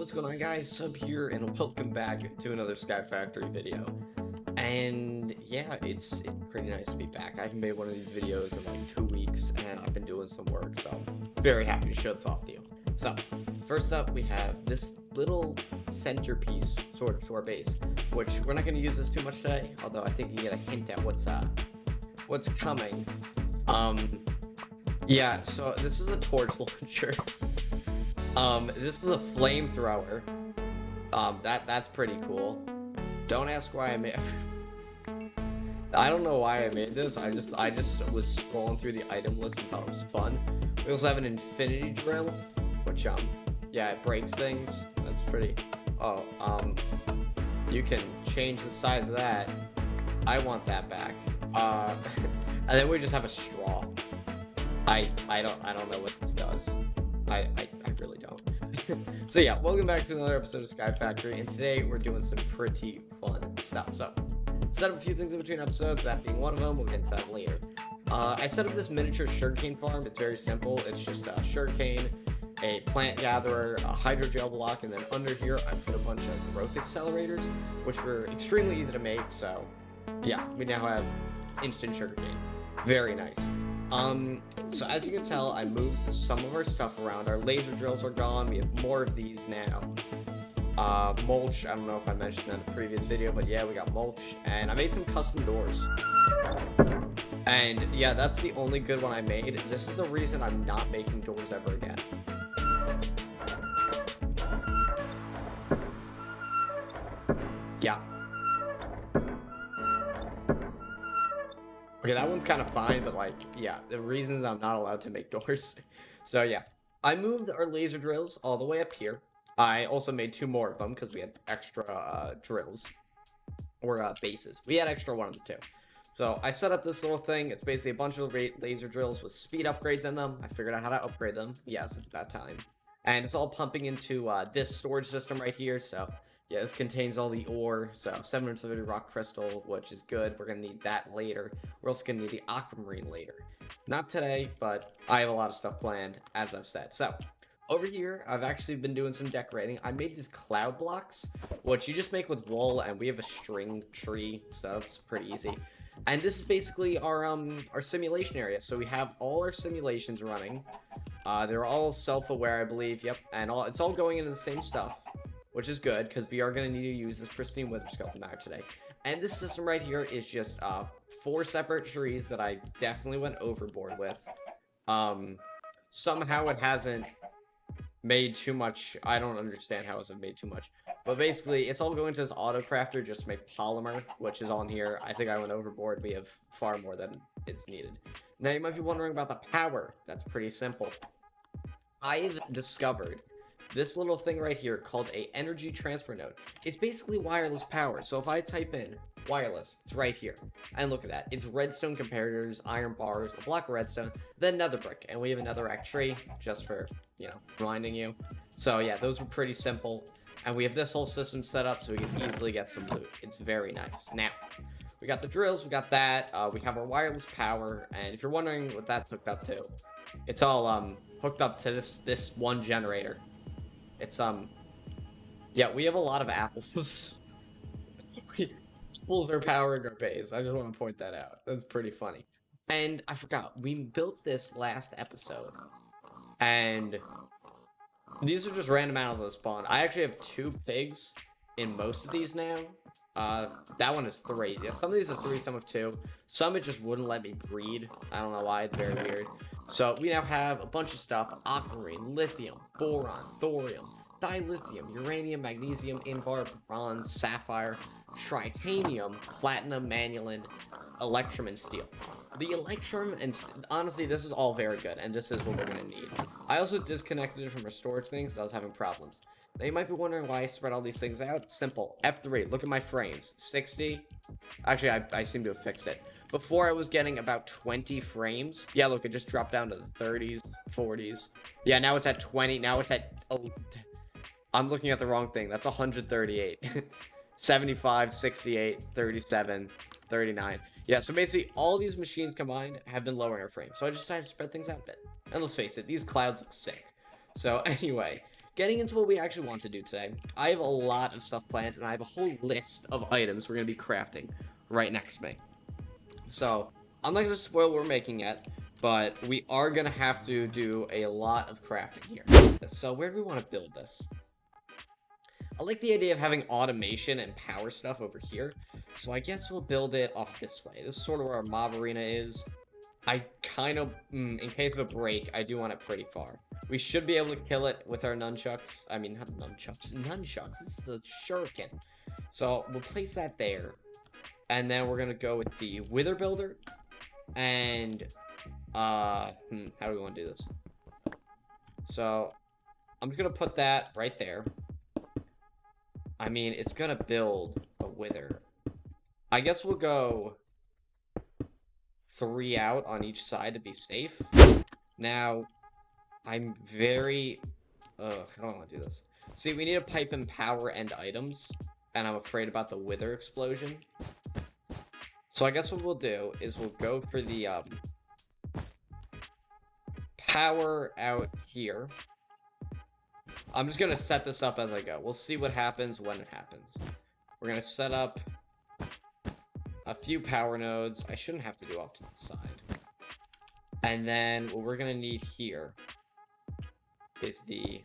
what's going on, guys? Sub here, and welcome back to another Skyfactroy video. And yeah, it's pretty nice to be back. I haven't made one of these videos in like 2 weeks, and I've been doing some work, so very happy to show this off to you. So, first up, we have this little centerpiece, sort of, to our base, which we're not going to use this too much today, although I think you get a hint at what's coming. Yeah, so this is a torch launcher. This is a flamethrower. That's pretty cool. Don't ask why I made. I don't know why I made this. I just was scrolling through the item list and thought it was fun. We also have an infinity drill, which yeah, it breaks things. That's pretty. Oh, you can change the size of that. I want that back. And then we just have a straw. I don't know what this does. I really don't. So yeah, welcome back to another episode of Skyfactroy, and today we're doing some pretty fun stuff. So, set up a few things in between episodes, that being one of them. We'll get into that later. I set up this miniature sugarcane farm. It's very simple. It's just a sugarcane, a plant gatherer, a hydrogel block, and then under here I put a bunch of growth accelerators, which were extremely easy to make. So yeah, we now have instant sugarcane. Very nice. So as you can tell, I moved some of our stuff around. Our laser drills are gone. We have more of these now. Mulch, I don't know if I mentioned that in the previous video, but yeah, we got mulch. And I made some custom doors. And yeah, that's the only good one I made. This is the reason I'm not making doors ever again. Yeah. Okay, that one's kind of fine, but like, yeah, the reasons I'm not allowed to make doors. So yeah, I moved our laser drills all the way up here. I also made 2 more of them because we had extra drills, or bases. We had extra one of the 2. So I set up this little thing. It's basically a bunch of laser drills with speed upgrades in them. I figured out how to upgrade them. Yes, at that time. And it's all pumping into this storage system right here. So yeah, this contains all the ore, so 730 rock crystal, which is good. We're going to need that later. We're also going to need the aquamarine later. Not today, but I have a lot of stuff planned, as I've said. So, over here, I've actually been doing some decorating. I made these cloud blocks, which you just make with wool, and we have a string tree, so it's pretty easy. And this is basically our simulation area. So we have all our simulations running. They're all self-aware, I believe. Yep, and it's all going into the same stuff, which is good, because we are going to need to use this pristine wither skeleton matter today. And this system right here is just 4 separate trees that I definitely went overboard with. Somehow it hasn't made too much. I don't understand how it's made too much. But basically, it's all going to this auto crafter just to make polymer, which is on here. I think I went overboard. We have far more than it's needed. Now, you might be wondering about the power. That's pretty simple. I've discovered this little thing right here called a energy transfer node. It's basically wireless power. So if I type in wireless, it's right here. And look at that. It's redstone comparators, iron bars, a block of redstone, then nether brick. And we have a netherrack tree, just for, reminding you. So yeah, those were pretty simple. And we have this whole system set up so we can easily get some loot. It's very nice. Now, we got the drills, we got that. We have our wireless power. And if you're wondering what that's hooked up to, it's all hooked up to this one generator. It's yeah, we have a lot of apples. Apples are powering our base. I just want to point that out. That's pretty funny. And I forgot, we built this last episode, and these are just random animals that spawn. I actually have 2 pigs in most of these now. That one is 3. Yeah, some of these are 3, some have 2. Some it just wouldn't let me breed. I don't know why. It's very weird. So we now have a bunch of stuff: aquamarine, lithium, boron, thorium, dilithium, uranium, magnesium, invar, bronze, sapphire, tritanium, platinum, manulin, electrum, and steel. The electrum, and honestly, this is all very good, and this is what we're going to need. I also disconnected it from our storage things, so I was having problems. Now, you might be wondering why I spread all these things out. Simple. F3. Look at my frames. 60. Actually, I seem to have fixed it. Before, I was getting about 20 frames. Yeah, look, it just dropped down to the 30s, 40s. Yeah, now it's at 20. Now it's at... Oh, I'm looking at the wrong thing. That's 138. 75, 68, 37, 39. Yeah, so basically, all these machines combined have been lowering our frames. So I just decided to spread things out a bit. And let's face it, these clouds look sick. So anyway, getting into what we actually want to do today. I have a lot of stuff planned, and I have a whole list of items we're going to be crafting right next to me. So, I'm not going to spoil what we're making yet, but we are going to have to do a lot of crafting here. So, where do we want to build this? I like the idea of having automation and power stuff over here, so I guess we'll build it off this way. This is sort of where our mob arena is. I kind of, in case of a break, I do want it pretty far. We should be able to kill it with our nunchucks. I mean, not nunchucks, nunchucks. This is a shuriken. So we'll place that there. And then we're going to go with the wither builder. And, how do we want to do this? So, I'm just going to put that right there. I mean, it's going to build a wither. I guess we'll go 3 out on each side to be safe. Now, I'm very... I don't want to do this. See, we need to pipe in power and items, and I'm afraid about the wither explosion. So I guess what we'll do is we'll go for the power out here. I'm just going to set this up as I go. We'll see what happens when it happens. We're going to set up a few power nodes. I shouldn't have to do off to the side. And then what we're going to need here is the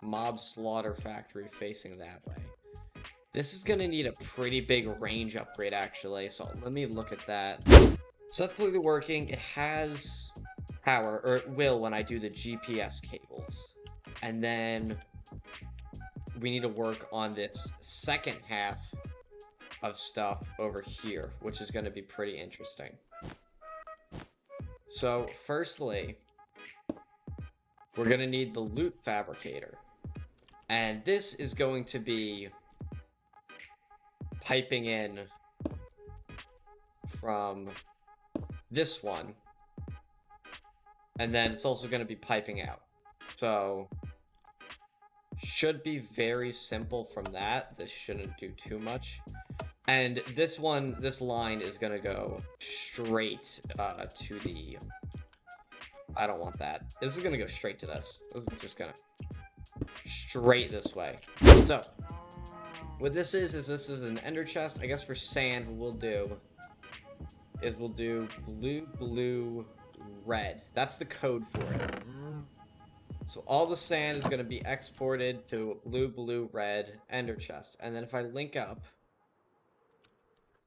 mob slaughter factory facing that way. This is going to need a pretty big range upgrade, actually. So let me look at that. So that's clearly working. It has power, or it will when I do the GPS cables. And then we need to work on this second half of stuff over here, which is going to be pretty interesting. So, firstly, we're going to need the loot fabricator. And this is going to be piping in from this one. And then it's also going to be piping out. So, should be very simple from that. This shouldn't do too much. And this line is going to go straight to the... I don't want that. This is going to go straight to this. This is just going to... straight this way. So, what this is this is an ender chest. I guess for sand, what we'll do is we'll do blue, blue, red. That's the code for it. So all the sand is going to be exported to blue, blue, red ender chest. And then if I link up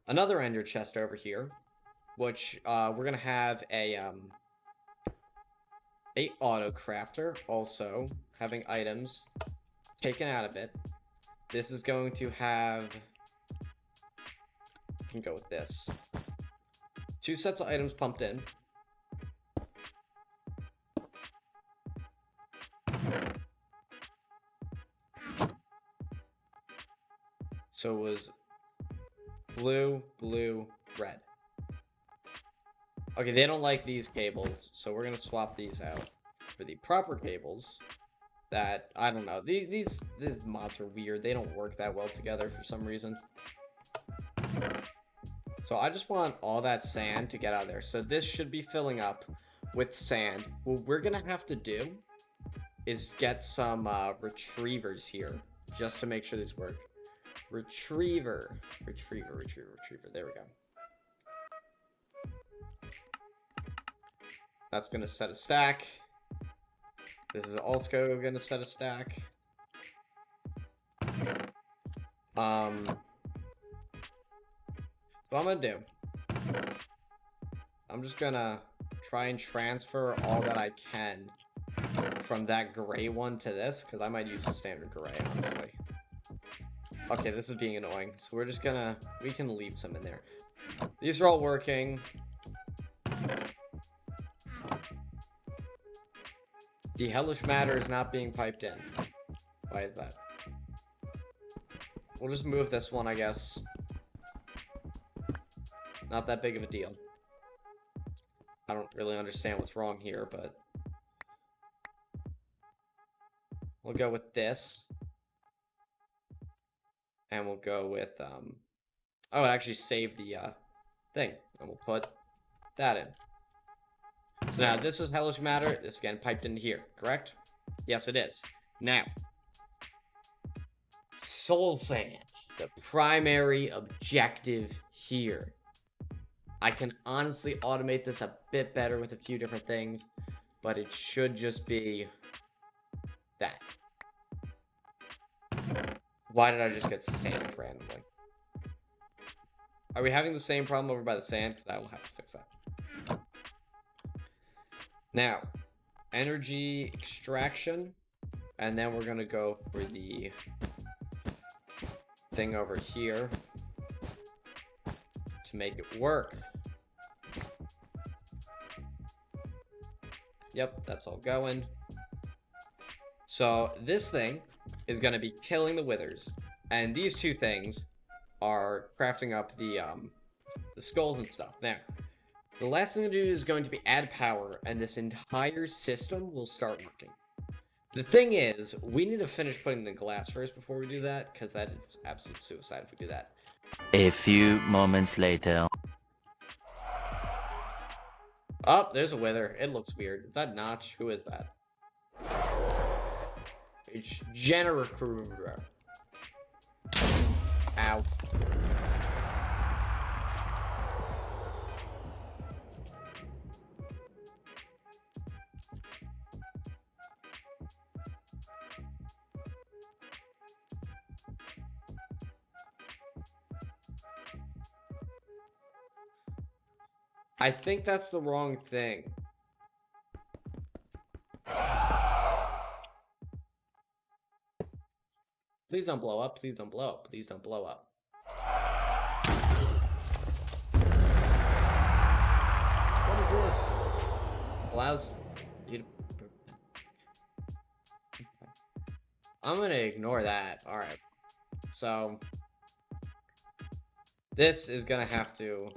another ender chest over here, which we're going to have a auto crafter also having items taken out of it. This is going to have, I can go with this, 2 sets of items pumped in. So it was blue, blue, red. Okay, they don't like these cables, so we're going to swap these out for the proper cables that, I don't know, these mods are weird. They don't work that well together for some reason. So I just want all that sand to get out of there. So this should be filling up with sand. What we're going to have to do is get some retrievers here just to make sure these work. Retriever. There we go. That's going to set a stack. This is also going to set a stack. So what I'm going to do, I'm just going to try and transfer all that I can from that gray one to this, because I might use the standard gray, honestly. Okay, this is being annoying, so we're just gonna, we can leave some in there. These are all working. The hellish matter is not being piped in. Why is that? We'll just move this one, I guess. Not that big of a deal. I don't really understand what's wrong here, but we'll go with this. And we'll go with, oh, it actually saved the, thing. And we'll put that in. So now, this is hellish matter. This is getting piped into here, correct? Yes, it is. Now, soul sand, the primary objective here. I can honestly automate this a bit better with a few different things, but it should just be that. Why did I just get sand randomly? Are we having the same problem over by the sand? Because I will have to fix that. Now, energy extraction. And then we're going to go for the thing over here to make it work. Yep, that's all going. So this thing is going to be killing the withers. And these two things are crafting up the skulls and stuff. Now, the last thing to do is going to be add power, and this entire system will start working. The thing is, we need to finish putting the glass first before we do that, because that is absolute suicide if we do that. A few moments later. Oh, there's a wither. It looks weird. Is that Notch? Who is that? It's Generator. Ow. I think that's the wrong thing. Please don't blow up. Please don't blow up. Please don't blow up. What is this? Allows you to... I'm gonna ignore that. Alright. So... this is gonna have to...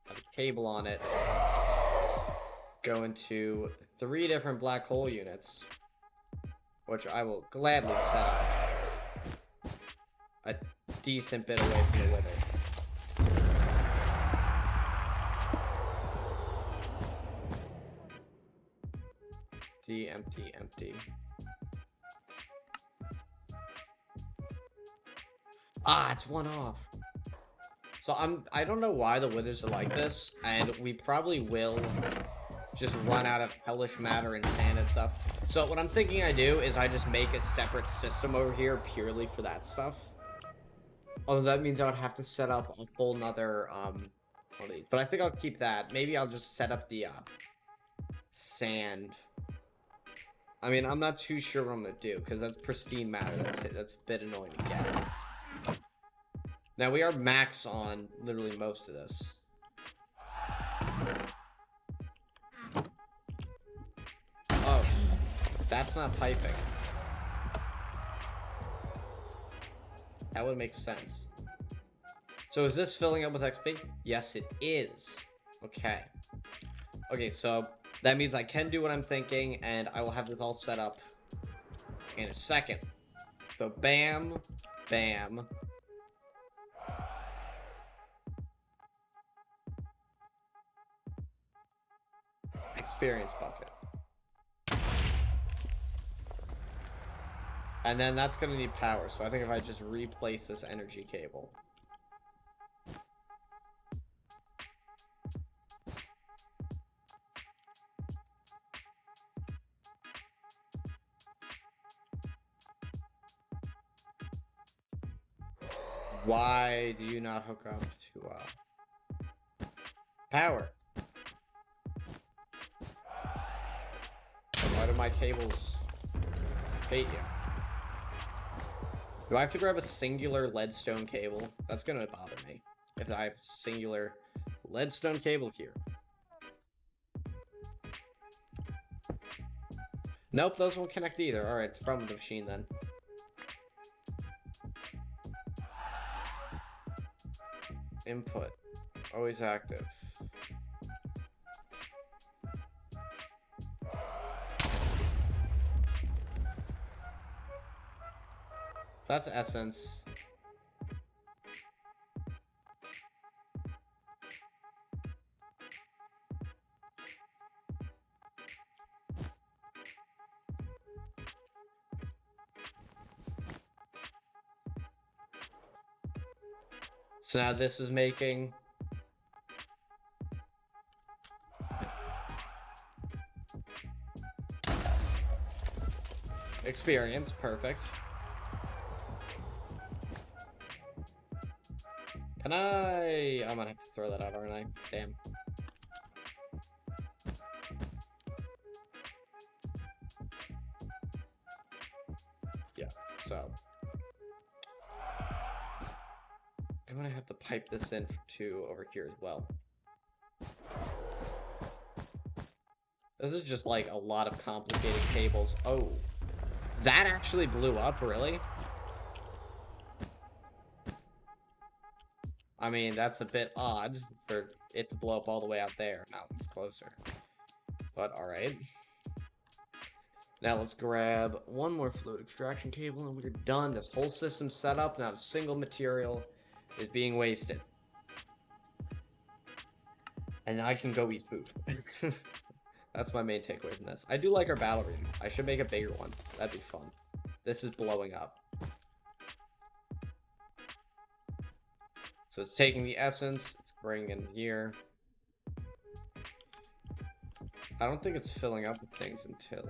have a cable on it. Go into 3 different black hole units. Which I will gladly set up a decent bit away from the wither. Empty. Ah, it's one off. So I don't know why the withers are like this, and we probably will just run out of hellish matter and sand and stuff. So what I'm thinking I do is I just make a separate system over here purely for that stuff. Although that means I would have to set up a whole nother one of these. But I think I'll keep that. Maybe I'll just set up the sand. I mean, I'm not too sure what I'm gonna do because that's pristine matter. That's a bit annoying to get. Now we are max on literally most of this. Oh, that's not piping. That would make sense. So is this filling up with XP? Yes, it is. Okay. Okay, so that means I can do what I'm thinking, and I will have this all set up in a second. So bam, bam. Experience bucket. And then that's going to need power, so I think if I just replace this energy cable. Why do you not hook up to power? Why do my cables hate you? Do I have to grab a singular leadstone cable? That's gonna bother me if I have a singular leadstone cable here. Nope, those won't connect either. Alright, it's a problem with the machine then. Input. Always active. So that's essence. So now this is making... experience. Perfect. Can I... I'm gonna have to throw that out, aren't I? Damn. Yeah, so... I'm gonna have to pipe this in to over here as well. This is just like a lot of complicated cables. Oh, that actually blew up, really? I mean, that's a bit odd for it to blow up all the way out there. Now it's closer. But alright. Now let's grab one more fluid extraction cable and we're done. This whole system's set up. Not a single material is being wasted. And I can go eat food. That's my main takeaway from this. I do like our battle region. I should make a bigger one. That'd be fun. This is blowing up. So it's taking the essence. It's bringing in here. I don't think it's filling up with things until...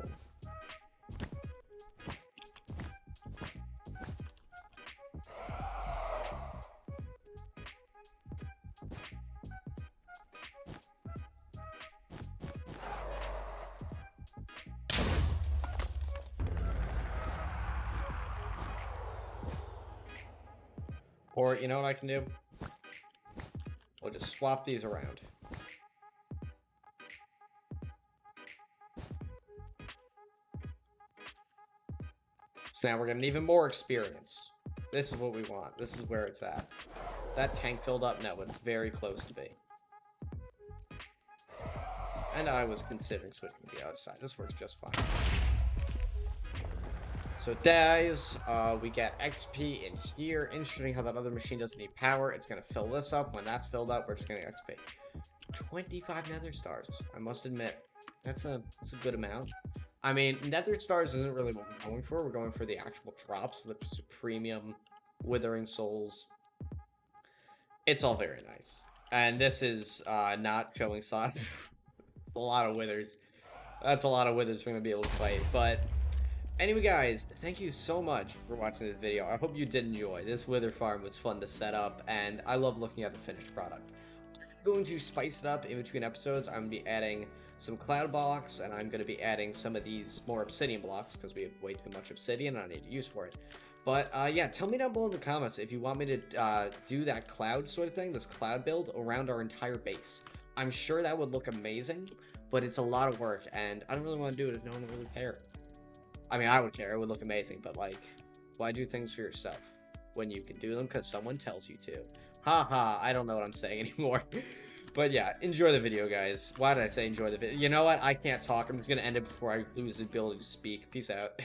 Or, you know what I can do? We'll just swap these around. So now we're getting even more experience. This is what we want. This is where it's at. That tank filled up? No, it's very close to be. And I was considering switching to the other side. This works just fine. So it dies, we get XP in here. Interesting how that other machine doesn't need power. It's going to fill this up. When that's filled up, we're just going to XP. 25 nether stars. I must admit, that's a good amount. I mean, nether stars isn't really what we're going for. We're going for the actual drops, the premium withering souls. It's all very nice. And this is not showing signs. A lot of withers. That's a lot of withers we're going to be able to fight, but... Anyway, guys, thank you so much for watching this video. I hope you did enjoy. This wither farm was fun to set up, and I love looking at the finished product. I'm going to spice it up in between episodes. I'm going to be adding some cloud blocks, and I'm going to be adding some of these more obsidian blocks, because we have way too much obsidian, and I need to use for it. But, yeah, tell me down below in the comments if you want me to do that cloud sort of thing, this cloud build, around our entire base. I'm sure that would look amazing, but it's a lot of work, and I don't really want to do it if no one would really care. I mean, I would care. It would look amazing, but, like, why do things for yourself when you can do them because someone tells you to? Haha, I don't know what I'm saying anymore. But, yeah, enjoy the video, guys. Why did I say enjoy the video? You know what? I can't talk. I'm just going to end it before I lose the ability to speak. Peace out.